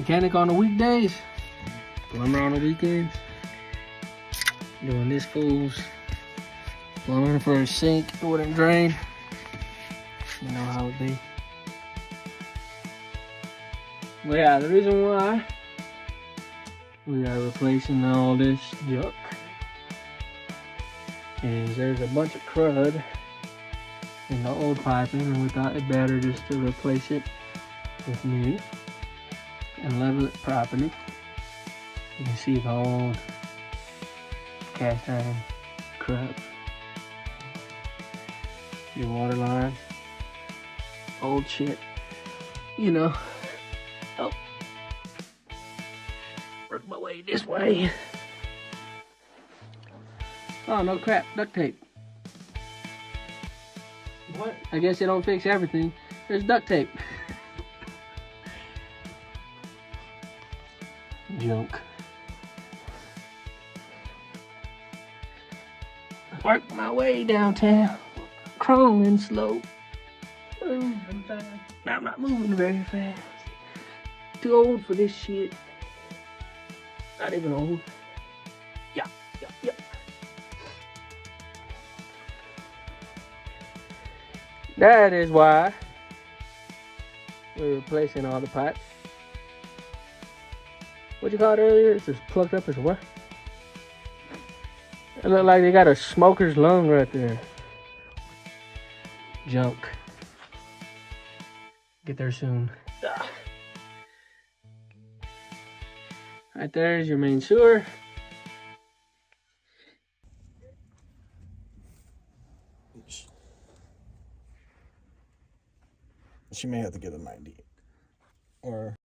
Mechanic on the weekdays, plumber on the weekends. Doing this fool's plumbing for a sink, wooden drain. You know how it be. But yeah, the reason why we are replacing all this junk is there's a bunch of crud in the old piping, and we thought it better just to replace it with new and level it properly. You can see the old cast iron crud, your water line, old shit, you know. Oh, work my way this way. Oh, no crap, duct tape. What? I guess it don't fix everything. There's duct tape. Junk. Work my way downtown, crawling slow. Ooh, I'm not moving very fast. Too old for this shit. Not even old. Yeah. That is why we're replacing all the pipes. What you call it earlier? It's just plugged up as what? It look like they got a smoker's lung right there. Junk. Get there soon. Ah. Right there is your main sewer. She may have to get a 90. Or